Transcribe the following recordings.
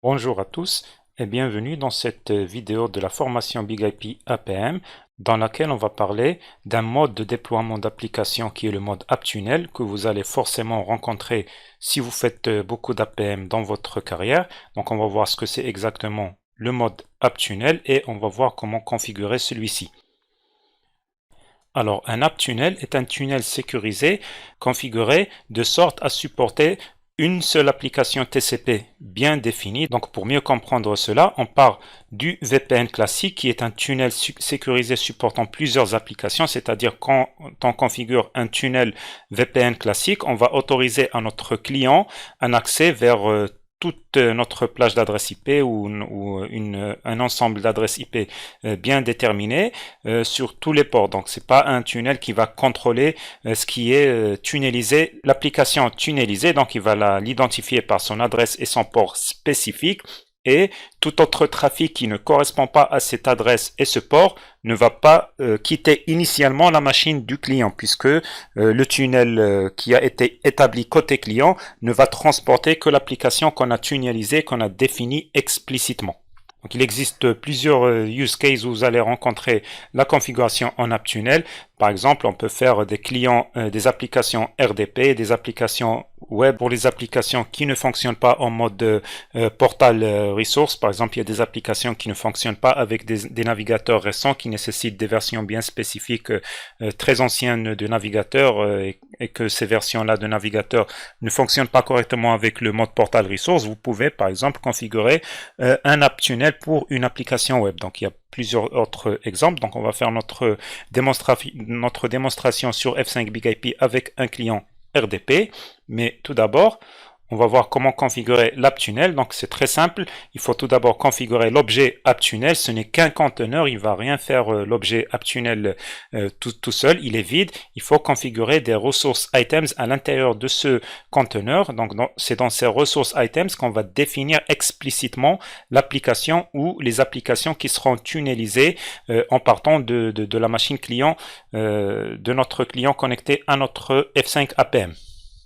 Bonjour à tous et bienvenue dans cette vidéo de la formation BigIP APM dans laquelle on va parler d'un mode de déploiement d'application qui est le mode AppTunnel que vous allez forcément rencontrer si vous faites beaucoup d'APM dans votre carrière. Donc on va voir ce que c'est exactement le mode AppTunnel et on va voir comment configurer celui-ci. Alors un AppTunnel est un tunnel sécurisé configuré de sorte à supporter une seule application TCP bien définie. Donc pour mieux comprendre cela, on part du VPN classique qui est un tunnel sécurisé supportant plusieurs applications, c'est-à-dire quand on configure un tunnel VPN classique, on va autoriser à notre client un accès vers toute notre plage d'adresse IP ou un ensemble d'adresses IP bien déterminé sur tous les ports. Donc c'est pas un tunnel qui va contrôler ce qui est tunnelisé. L'application tunnelisée, donc il va l'identifier par son adresse et son port spécifique. Et tout autre trafic qui ne correspond pas à cette adresse et ce port ne va pas quitter initialement la machine du client puisque le tunnel qui a été établi côté client ne va transporter que l'application qu'on a tunnelisée, qu'on a définie explicitement. Donc il existe plusieurs use cases où vous allez rencontrer la configuration en AppTunnel. Par exemple, on peut faire des clients, des applications RDP, des applications web pour les applications qui ne fonctionnent pas en mode portal resource. Par exemple, il y a des applications qui ne fonctionnent pas avec des navigateurs récents qui nécessitent des versions bien spécifiques, très anciennes de navigateurs et que ces versions-là de navigateurs ne fonctionnent pas correctement avec le mode portal resource. Vous pouvez, par exemple, configurer un AppTunnel pour une application web. Donc, il y a plusieurs autres exemples. Donc, on va faire notre démonstration sur F5 BigIP avec un client RDP. Mais tout d'abord, on va voir comment configurer l'AppTunnel. Donc c'est très simple. Il faut tout d'abord configurer l'objet AppTunnel. Ce n'est qu'un conteneur. Il va rien faire l'objet AppTunnel tout seul. Il est vide. Il faut configurer des resource items à l'intérieur de ce conteneur. Donc c'est dans ces resource items qu'on va définir explicitement l'application ou les applications qui seront tunnelisées en partant de la machine client de notre client connecté à notre F5 APM.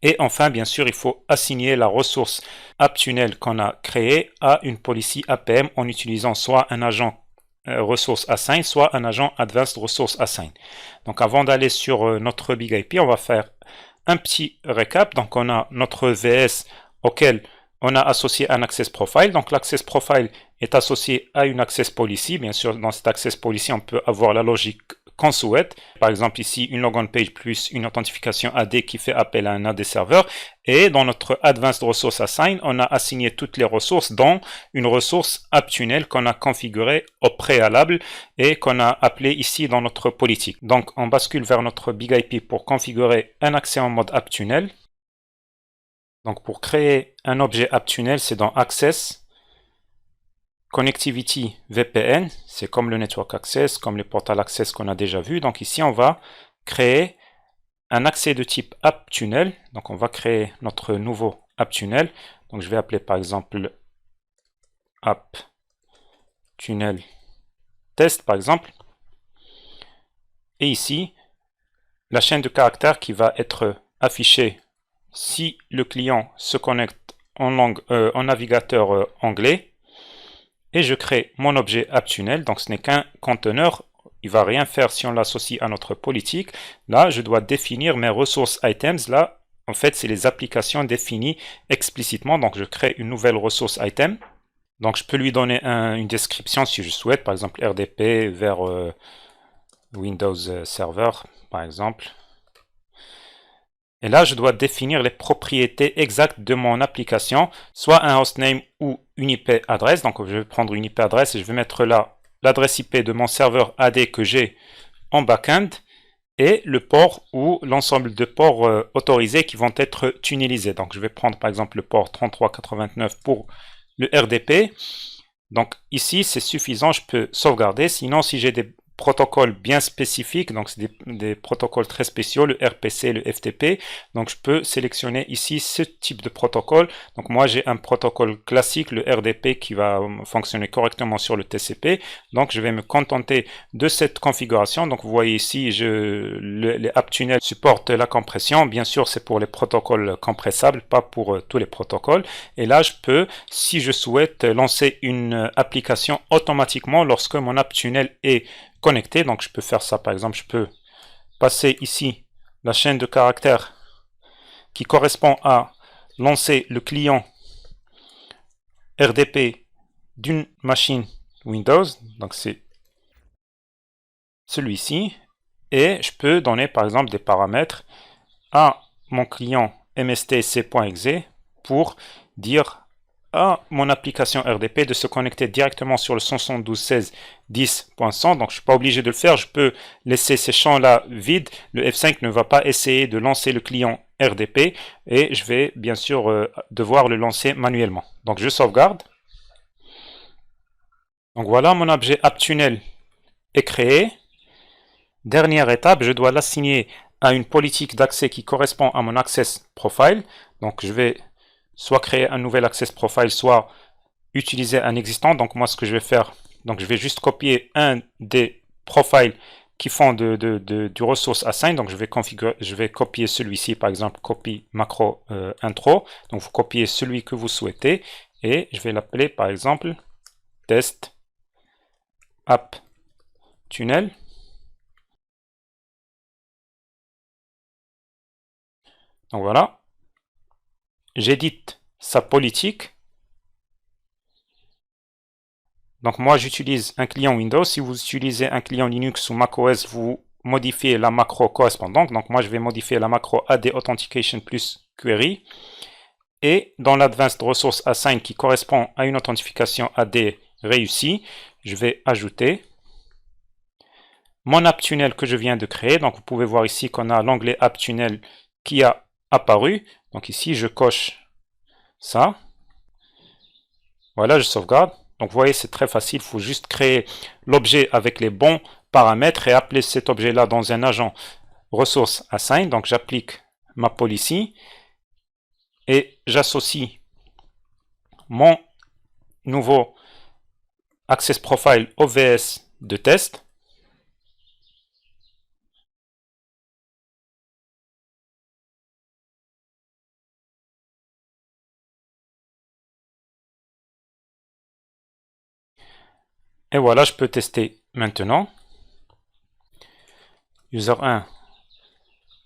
Et enfin, bien sûr, il faut assigner la ressource AppTunnel qu'on a créée à une policy APM en utilisant soit un agent Resource Assign, soit un agent Advanced Resource Assign. Donc avant d'aller sur notre BigIP, on va faire un petit récap. Donc on a notre VS auquel on a associé un Access Profile. Donc l'Access Profile est associé à une Access Policy. Bien sûr, dans cette Access Policy, on peut avoir la logique qu'on souhaite. Par exemple ici, une logon page plus une authentification AD qui fait appel à un AD serveur. Et dans notre Advanced Resource Assign, on a assigné toutes les ressources dont une ressource AppTunnel qu'on a configurée au préalable et qu'on a appelée ici dans notre politique. Donc on bascule vers notre BigIP pour configurer un accès en mode AppTunnel. Donc pour créer un objet AppTunnel, c'est dans Access, Connectivity VPN, c'est comme le Network Access, comme les Portal Access qu'on a déjà vu. Donc ici, on va créer un accès de type AppTunnel. Donc on va créer notre nouveau AppTunnel. Donc je vais appeler par exemple AppTunnel Test par exemple. Et ici, la chaîne de caractères qui va être affichée si le client se connecte en navigateur anglais. Et je crée mon objet AppTunnel, donc ce n'est qu'un conteneur, il ne va rien faire si on l'associe à notre politique. Là, je dois définir mes ressources items. Là, en fait, c'est les applications définies explicitement. Donc, je crée une nouvelle ressource item. Donc, je peux lui donner une description si je souhaite, par exemple RDP vers Windows Server, par exemple. Et là, je dois définir les propriétés exactes de mon application, soit un hostname ou une IP adresse. Donc, je vais prendre une IP adresse et je vais mettre là l'adresse IP de mon serveur AD que j'ai en backend et le port ou l'ensemble de ports autorisés qui vont être tunnelisés. Donc, je vais prendre par exemple le port 3389 pour le RDP. Donc, ici, c'est suffisant, je peux sauvegarder. Sinon, si j'ai des protocoles bien spécifiques, donc c'est des protocoles très spéciaux, le RPC, le FTP. Donc je peux sélectionner ici ce type de protocole. Donc moi j'ai un protocole classique, le RDP, qui va fonctionner correctement sur le TCP. Donc je vais me contenter de cette configuration. Donc vous voyez ici, les AppTunnel supportent la compression. Bien sûr, c'est pour les protocoles compressables, pas pour tous les protocoles. Et là, je peux, si je souhaite, lancer une application automatiquement lorsque mon AppTunnel est connecté. Donc je peux faire ça, par exemple, je peux passer ici la chaîne de caractères qui correspond à lancer le client RDP d'une machine Windows, donc c'est celui-ci, et je peux donner par exemple des paramètres à mon client mstc.exe pour dire à mon application RDP de se connecter directement sur le 172.16.10.100. Donc je ne suis pas obligé de le faire, je peux laisser ces champs-là vides. Le F5 ne va pas essayer de lancer le client RDP et je vais bien sûr devoir le lancer manuellement. Donc je sauvegarde. Donc voilà, mon objet AppTunnel est créé. Dernière étape, je dois l'assigner à une politique d'accès qui correspond à mon Access Profile. Donc je vais soit créer un nouvel Access Profile, soit utiliser un existant. Donc moi, ce que je vais faire, donc je vais juste copier un des profiles qui font du ressource assign. Donc je vais copier celui-ci, par exemple, copie macro intro. Donc vous copiez celui que vous souhaitez et je vais l'appeler par exemple test app tunnel. Donc voilà, j'édite sa politique. Donc moi j'utilise un client Windows. Si vous utilisez un client Linux ou macOS, vous modifiez la macro correspondante. Donc moi je vais modifier la macro AD Authentication plus Query. Et dans l'Advanced Resource Assign qui correspond à une authentification AD réussie, je vais ajouter mon AppTunnel que je viens de créer. Donc vous pouvez voir ici qu'on a l'onglet AppTunnel qui a apparu. Donc ici je coche ça. Voilà, je sauvegarde. Donc vous voyez, c'est très facile, il faut juste créer l'objet avec les bons paramètres et appeler cet objet-là dans un agent ressource assign. Donc j'applique ma policy et j'associe mon nouveau Access Profile OVS de test. Et voilà, je peux tester maintenant. User 1,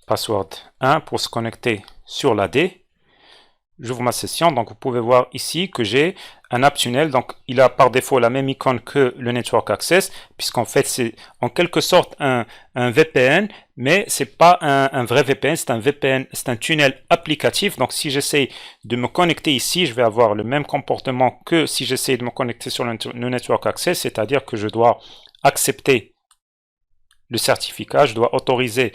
password 1 pour se connecter sur l'AD. J'ouvre ma session, donc vous pouvez voir ici que j'ai un AppTunnel, donc il a par défaut la même icône que le Network Access, puisqu'en fait c'est en quelque sorte un VPN, mais c'est pas un vrai VPN, c'est un tunnel applicatif. Donc si j'essaie de me connecter ici, je vais avoir le même comportement que si j'essaie de me connecter sur le Network Access, c'est-à-dire que je dois accepter le certificat, je dois autoriser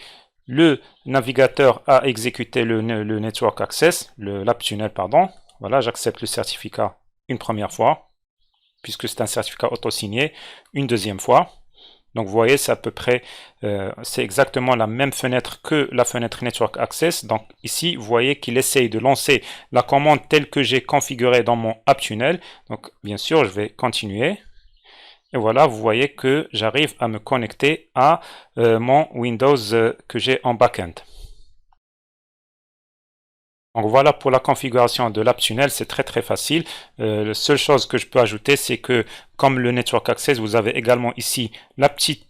le navigateur à exécuter le Network Access, l'AppTunnel, pardon. Voilà, j'accepte le certificat une première fois, puisque c'est un certificat auto-signé, une deuxième fois. Donc vous voyez, c'est à peu près, c'est exactement la même fenêtre que la fenêtre Network Access. Donc ici, vous voyez qu'il essaye de lancer la commande telle que j'ai configurée dans mon AppTunnel. Donc bien sûr, je vais continuer. Et voilà, vous voyez que j'arrive à me connecter à mon Windows que j'ai en backend. Donc voilà pour la configuration de l'AppTunnel, c'est très facile. La seule chose que je peux ajouter, c'est que comme le Network Access, vous avez également ici la petite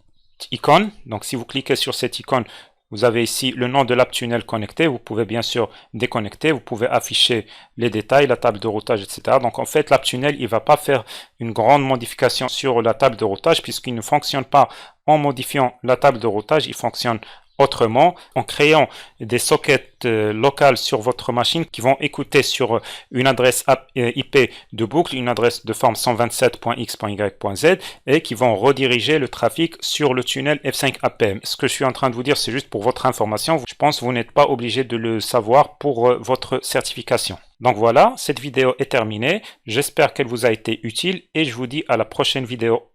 icône. Donc si vous cliquez sur cette icône, vous avez ici le nom de l'AppTunnel connecté. Vous pouvez bien sûr déconnecter. Vous pouvez afficher les détails, la table de routage, etc. Donc en fait, l'AppTunnel, il ne va pas faire une grande modification sur la table de routage puisqu'il ne fonctionne pas en modifiant la table de routage. Il fonctionne autrement, en créant des sockets locales sur votre machine qui vont écouter sur une adresse IP de boucle, une adresse de forme 127.x.y.z et qui vont rediriger le trafic sur le tunnel F5 APM. Ce que je suis en train de vous dire, c'est juste pour votre information. Je pense que vous n'êtes pas obligé de le savoir pour votre certification. Donc voilà, cette vidéo est terminée. J'espère qu'elle vous a été utile et je vous dis à la prochaine vidéo.